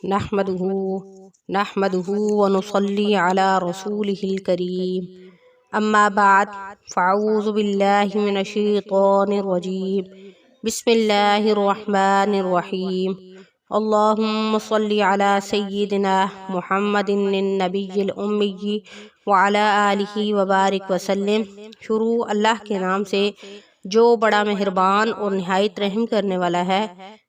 نحمده ونصلي على رسوله الكريم اما بعد فاعوذ بالله من الشيطان الرجيم بسم الله الرحمن الرحيم اللهم صل على سيدنا محمد النبي الأمي وعلى آلہ وبارک وسلم۔ شروع اللہ کے نام سے جو بڑا مہربان اور نہایت رحم کرنے والا ہے۔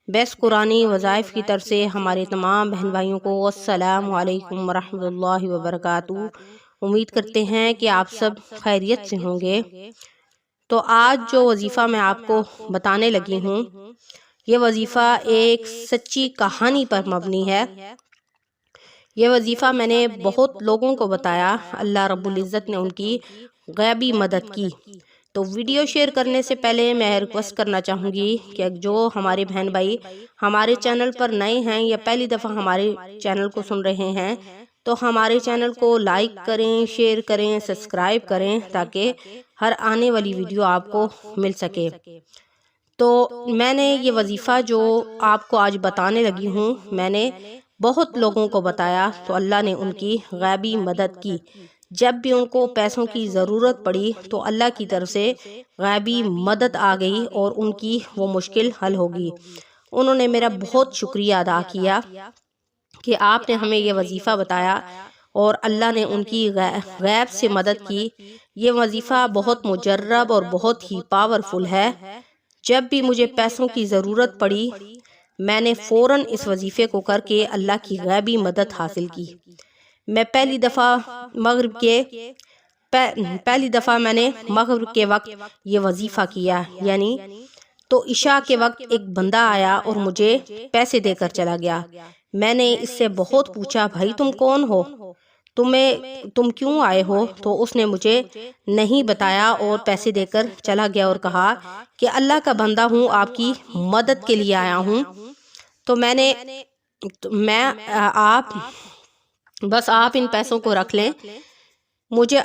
بیس قرآنی وظائف کی طرف سے ہمارے تمام بہن بھائیوں کو السلام علیکم ورحمۃ اللہ وبرکاتہ۔ امید کرتے ہیں کہ آپ سب خیریت سے ہوں گے۔ تو آج جو وظیفہ میں آپ کو بتانے لگی ہوں، یہ وظیفہ ایک سچی کہانی پر مبنی ہے۔ یہ وظیفہ میں نے بہت لوگوں کو بتایا، اللہ رب العزت نے ان کی غیبی مدد کی۔ تو ویڈیو شیئر کرنے سے پہلے میں ریکویسٹ کرنا چاہوں گی کہ جو ہمارے بہن بھائی ہمارے چینل پر نئے ہیں یا پہلی دفعہ ہمارے چینل کو سن رہے ہیں تو ہمارے چینل کو لائک کریں، شیئر کریں، سبسکرائب کریں تاکہ ہر آنے والی ویڈیو آپ کو مل سکے۔ تو میں نے یہ وظیفہ جو آپ کو آج بتانے لگی ہوں، میں نے بہت لوگوں کو بتایا تو اللہ نے ان کی غیبی مدد کی۔ جب بھی ان کو پیسوں کی ضرورت پڑی تو اللہ کی طرف سے غیبی مدد آ گئی اور ان کی وہ مشکل حل ہوگی۔ انہوں نے میرا بہت شکریہ ادا کیا کہ آپ نے ہمیں یہ وظیفہ بتایا اور اللہ نے ان کی غیب سے مدد کی۔ یہ وظیفہ بہت مجرب اور بہت ہی پاورفل ہے۔ جب بھی مجھے پیسوں کی ضرورت پڑی میں نے فوراً اس وظیفے کو کر کے اللہ کی غیبی مدد حاصل کی۔ میں پہلی دفعہ میں نے مغرب کے وقت یہ وظیفہ کیا، یعنی تو عشاء کے وقت ایک بندہ آیا اور مجھے پیسے دے کر چلا گیا۔ میں نے اس سے بہت پوچھا، بھائی تم کون ہو، تم کیوں آئے ہو؟ تو اس نے مجھے نہیں بتایا اور پیسے دے کر چلا گیا اور کہا کہ اللہ کا بندہ ہوں، آپ کی مدد کے لیے آیا ہوں۔ تو آپ ان پیسوں کو رکھ لیں۔ مجھے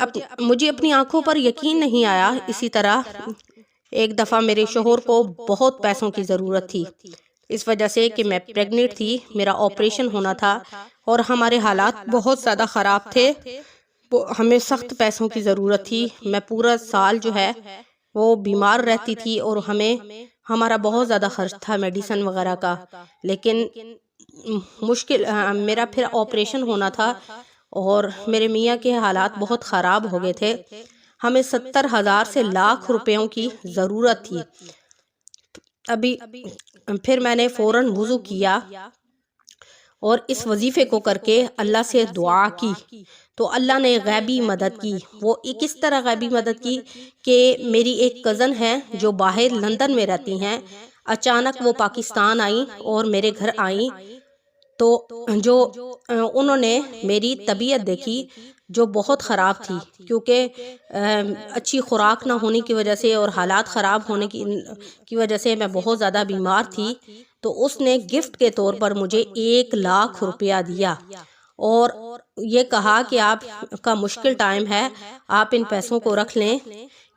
اپنی آنکھوں پر یقین نہیں آیا۔ اسی طرح ایک دفعہ میرے شوہر کو بہت پیسوں کی ضرورت تھی، اس وجہ سے کہ میں پریگننٹ تھی، میرا آپریشن ہونا تھا اور ہمارے حالات بہت زیادہ خراب تھے، ہمیں سخت پیسوں کی ضرورت تھی۔ میں پورا سال جو ہے وہ بیمار رہتی تھی اور ہمارا بہت زیادہ خرچ تھا میڈیسن وغیرہ کا، لیکن میرا پھر آپریشن ہونا تھا اور میرے میاں کے حالات بہت خراب ہو گئے تھے، ہمیں 70,000 سے لاکھ روپیوں کی ضرورت تھی۔ پھر میں نے فوراً وضو کیا اور اس وظیفے کو کر کے اللہ سے دعا کی تو اللہ نے غیبی مدد کی۔ وہ کس طرح غیبی مدد کی کہ میری ایک کزن ہے جو باہر لندن میں رہتی ہیں، اچانک وہ پاکستان آئیں اور میرے گھر آئیں تو انہوں نے میری طبیعت دیکھی جو بہت خراب تھی، کیونکہ اچھی خوراک نہ ہونے کی وجہ سے اور حالات خراب ہونے کی وجہ سے میں بہت زیادہ بیمار تھی۔ تو اس نے گفٹ کے طور پر مجھے 1,00,000 روپیہ دیا اور یہ کہا کہ آپ کا مشکل ٹائم ہے، آپ ان پیسوں کو رکھ لیں،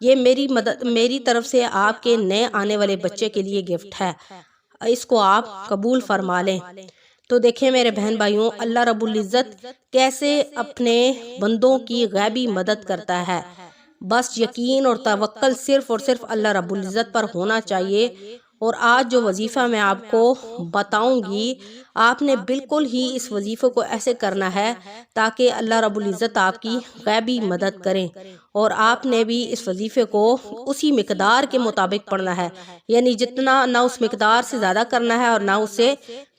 یہ میری طرف سے آپ کے نئے آنے والے بچے کے لیے گفٹ ہے، اس کو آپ قبول فرما لیں۔ تو دیکھیں میرے بہن بھائیوں، اللہ رب العزت کیسے اپنے بندوں کی غیبی مدد کرتا ہے۔ بس یقین اور توکل صرف اور صرف اللہ رب العزت پر ہونا چاہیے۔ اور آج جو وظیفہ میں آپ کو بتاؤں گی، آپ نے بالکل ہی اس وظیفے کو ایسے کرنا ہے تاکہ اللہ رب العزت آپ کی غیبی مدد کریں، اور آپ نے بھی اس وظیفے کو اسی مقدار کے مطابق پڑھنا ہے، یعنی جتنا نہ اس مقدار سے زیادہ کرنا ہے اور نہ اس سے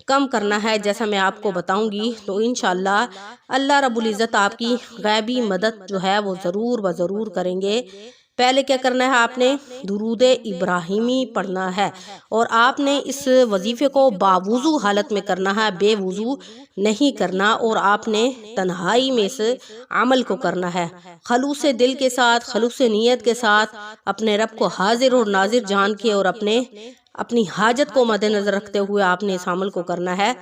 کم کرنا ہے، جیسا میں آپ کو بتاؤں گی۔ تو انشاءاللہ اللہ رب العزت آپ کی غیبی مدد جو ہے وہ ضرور و ضرور کریں گے۔ پہلے کیا کرنا ہے، آپ نے درود ابراہیمی پڑھنا ہے اور آپ نے اس وظیفے کو باوضو حالت میں کرنا ہے، بے وضو نہیں کرنا، اور آپ نے تنہائی میں اس عمل کو کرنا ہے، خلوص دل کے ساتھ، خلوص نیت کے ساتھ، اپنے رب کو حاضر اور ناظر جان کے اور اپنی حاجت کو مد نظر رکھتے ہوئے آپ نے اس عمل کو کرنا ہے۔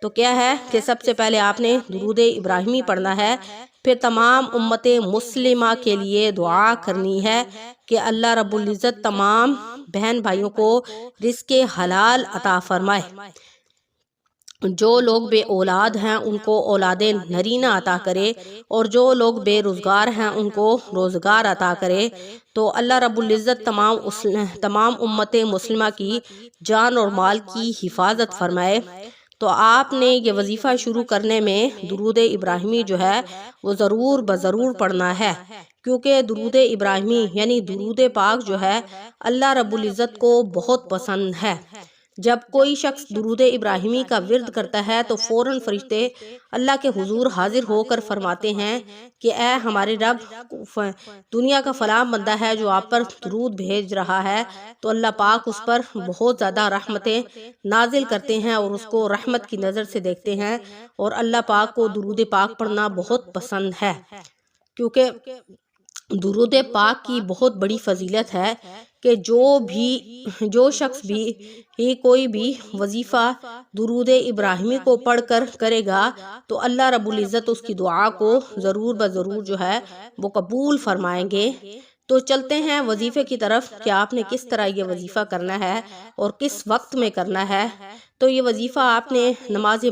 تو کیا ہے کہ سب سے پہلے آپ نے درود ابراہیمی پڑھنا ہے، پھر تمام امت مسلمہ کے لیے دعا کرنی ہے کہ اللہ رب العزت تمام بہن بھائیوں کو رزق حلال عطا فرمائے۔ جو لوگ بے اولاد ہیں ان کو اولاد نرینہ عطا کرے، اور جو لوگ بے روزگار ہیں ان کو روزگار عطا کرے۔ تو اللہ رب العزت تمام امت مسلمہ کی جان اور مال کی حفاظت فرمائے۔ تو آپ نے یہ وظیفہ شروع کرنے میں درود ابراہیمی جو ہے وہ ضرور بضرور پڑھنا ہے، کیونکہ درود ابراہیمی یعنی درود پاک جو ہے اللہ رب العزت کو بہت پسند ہے۔ جب کوئی شخص درود ابراہیمی کا ورد کرتا ہے تو فوراً فرشتے اللہ کے حضور حاضر ہو کر فرماتے ہیں کہ اے ہمارے رب، دنیا کا فلاں بندہ ہے جو آپ پر درود بھیج رہا ہے، تو اللہ پاک اس پر بہت زیادہ رحمتیں نازل کرتے ہیں اور اس کو رحمت کی نظر سے دیکھتے ہیں، اور اللہ پاک کو درود پاک پڑھنا بہت پسند ہے، کیونکہ درود پاک کی بہت بڑی فضیلت ہے کہ جو شخص بھی کوئی بھی وظیفہ درود ابراہیمی کو پڑھ کر کرے گا تو اللہ رب العزت اس کی دعا کو ضرور بضرور جو ہے وہ قبول فرمائیں گے۔ تو چلتے ہیں وظیفے کی طرف کہ آپ نے کس طرح یہ وظیفہ کرنا ہے اور کس وقت میں کرنا ہے۔ تو یہ وظیفہ آپ نے نماز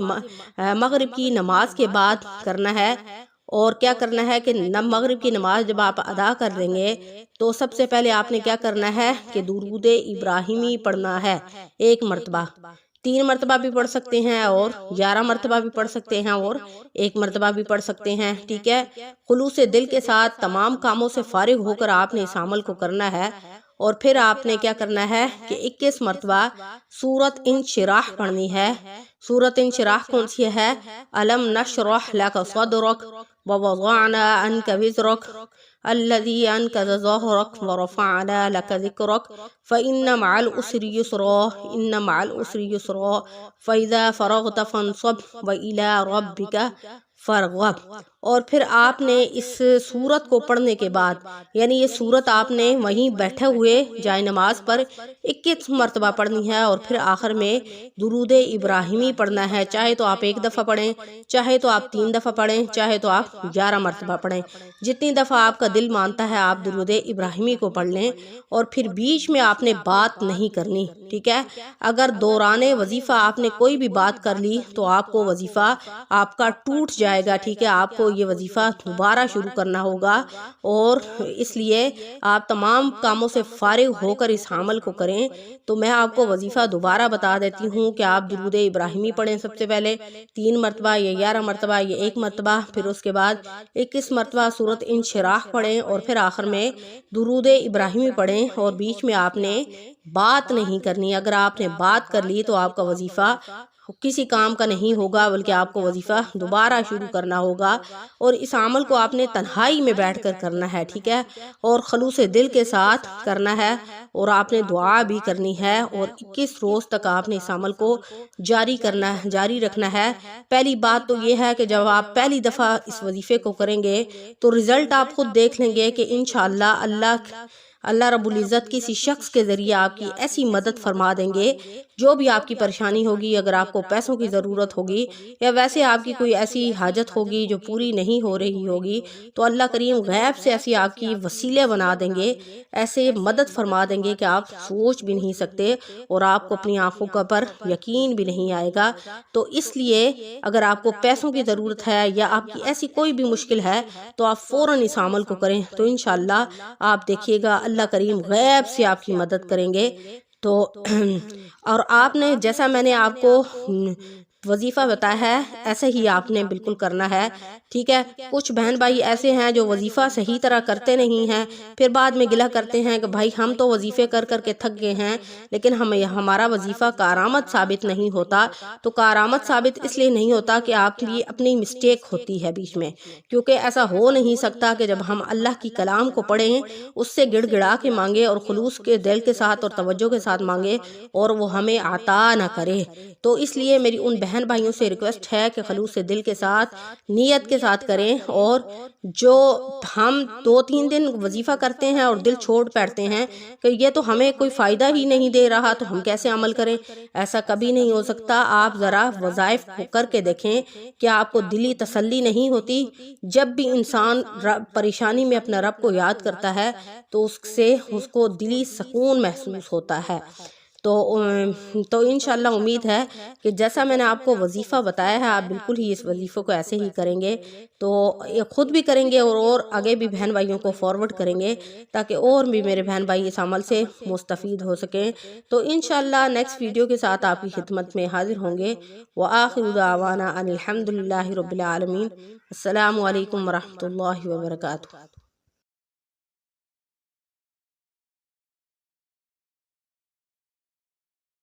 مغرب کی نماز کے بعد کرنا ہے، اور کیا کرنا ہے کہ مغرب کی نماز جب آپ ادا کر لیں گے تو سب سے پہلے آپ نے کیا کرنا ہے کہ درود ابراہیمی پڑھنا ہے 1 مرتبہ، 3 مرتبہ بھی پڑھ سکتے ہیں اور 11 مرتبہ بھی پڑھ سکتے ہیں اور 1 مرتبہ بھی پڑھ سکتے ہیں، ٹھیک ہے۔ خلوص دل کے ساتھ تمام کاموں سے فارغ ہو کر آپ نے اس عمل کو کرنا ہے، اور پھر آپ نے کیا کرنا ہے کہ 21 مرتبہ سورۃ انشراح پڑھنی ہے۔ سورۃ انشراح کون سی ہے؟ الم نشرح لک صدرک ووضعنا عنک وزرک الذی انقض ظہرک ورفعنا لک ذکرک فإن مع العسر یسرا ان مع العسر یسرا فإذا فرغت فانصب وإلی ربک فرغب۔ اور پھر آپ نے اس سورت کو پڑھنے کے بعد یعنی یہ سورت آپ نے وہیں بیٹھے ہوئے جائے نماز پر 21 مرتبہ پڑھنی ہے، اور پھر آخر میں درود ابراہیمی پڑھنا ہے، چاہے تو آپ 1 دفعہ پڑھیں، چاہے تو آپ 3 دفعہ پڑھیں، چاہے تو آپ 11 مرتبہ پڑھیں، جتنی دفعہ آپ کا دل مانتا ہے آپ درود ابراہیمی کو پڑھ لیں، اور پھر بیچ میں آپ نے بات نہیں کرنی، ٹھیک ہے۔ اگر دوران وظیفہ آپ نے کوئی بھی بات کر لی تو آپ کو وظیفہ آپ کا ٹوٹ جائے گا، ٹھیک ہے۔ آپ کو یہ وظیفہ دوبارہ شروع کرنا ہوگا، اور اس لیے آپ تمام کاموں سے فارغ ہو کر اس عمل کو کریں۔ تو میں آپ کو وظیفہ دوبارہ بتا دیتی ہوں کہ آپ درود ابراہیمی پڑھیں سب سے پہلے 3 مرتبہ یا 11 مرتبہ یا 1 مرتبہ، پھر اس کے بعد 21 مرتبہ سورۃ انشراح پڑھیں، اور پھر آخر میں درود ابراہیمی پڑھیں، اور بیچ میں آپ نے بات نہیں کرنی۔ اگر آپ نے بات کر لی تو آپ کا وظیفہ کسی کام کا نہیں ہوگا، بلکہ آپ کو وظیفہ دوبارہ شروع کرنا ہوگا، اور اس عمل کو آپ نے تنہائی میں بیٹھ کر کرنا ہے، ٹھیک ہے، اور خلوص دل کے ساتھ کرنا ہے، اور آپ نے دعا بھی کرنی ہے، اور 21 روز تک آپ نے اس عمل کو جاری رکھنا ہے۔ پہلی بات تو یہ ہے کہ جب آپ پہلی دفعہ اس وظیفے کو کریں گے تو رزلٹ آپ خود دیکھ لیں گے کہ انشاءاللہ اللہ رب العزت کسی شخص کے ذریعے آپ کی ایسی مدد فرما دیں گے، جو بھی آپ کی پریشانی ہوگی، اگر آپ کو پیسوں کی ضرورت ہوگی یا ویسے آپ کی کوئی ایسی حاجت ہوگی جو پوری نہیں ہو رہی ہوگی، تو اللہ کریم غیب سے ایسی آپ کی وسیلے بنا دیں گے، ایسے مدد فرما دیں گے کہ آپ سوچ بھی نہیں سکتے، اور آپ کو اپنی آنکھوں پر یقین بھی نہیں آئے گا۔ تو اس لیے اگر آپ کو پیسوں کی ضرورت ہے یا آپ کی ایسی کوئی بھی مشکل ہے تو آپ فوراً اس عمل کو کریں، تو انشاءاللہ آپ دیکھیے گا اللہ کریم غیب سے آپ کی مدد کریں گے۔ تو اور آپ نے جیسا میں نے آپ کو وظیفہ بتایا ہے ایسے ہی آپ نے بالکل کرنا ہے، ٹھیک ہے۔ کچھ بہن بھائی ایسے ہیں جو وظیفہ صحیح طرح کرتے نہیں ہیں، پھر بعد میں گلہ کرتے ہیں کہ بھائی ہم تو وظیفے کر کر کے تھک گئے ہیں لیکن ہمارا وظیفہ کارآمد ثابت نہیں ہوتا۔ تو کارآمد ثابت اس لیے نہیں ہوتا کہ آپ کی اپنی مسٹیک ہوتی ہے بیچ میں، کیونکہ ایسا ہو نہیں سکتا کہ جب ہم اللہ کی کلام کو پڑھیں اس سے گڑ گڑا کے مانگے اور خلوص کے دل کے ساتھ اور توجہ کے ساتھ مانگے اور وہ ہمیں عطا نہ کرے۔ تو اس لیے میری ان بہن بھائیوں سے ریکویسٹ ہے کہ خلوص دل کے ساتھ نیت کے ساتھ کریں، اور جو ہم 2-3 دن وظیفہ کرتے ہیں اور دل چھوڑ بیٹھتے ہیں کہ یہ تو ہمیں کوئی فائدہ ہی نہیں دے رہا تو ہم کیسے عمل کریں، ایسا کبھی نہیں ہو سکتا۔ آپ ذرا وظائف کو کر کے دیکھیں کہ آپ کو دلی تسلی نہیں ہوتی۔ جب بھی انسان پریشانی میں اپنا رب کو یاد کرتا ہے تو اس کو دلی سکون محسوس ہوتا ہے۔ تو انشاءاللہ امید ہے کہ جیسا میں نے آپ کو وظیفہ بتایا ہے آپ بالکل ہی اس وظیفے کو ایسے ہی کریں گے، تو خود بھی کریں گے اور آگے بھی بہن بھائیوں کو فارورڈ کریں گے تاکہ اور بھی میرے بہن بھائی اس عمل سے مستفید ہو سکیں۔ تو انشاءاللہ نیکسٹ ویڈیو کے ساتھ آپ کی خدمت میں حاضر ہوں گے۔ وآخر دعوانا ان الحمدللہ رب العالمین۔ السلام علیکم ورحمۃ اللہ وبرکاتہ۔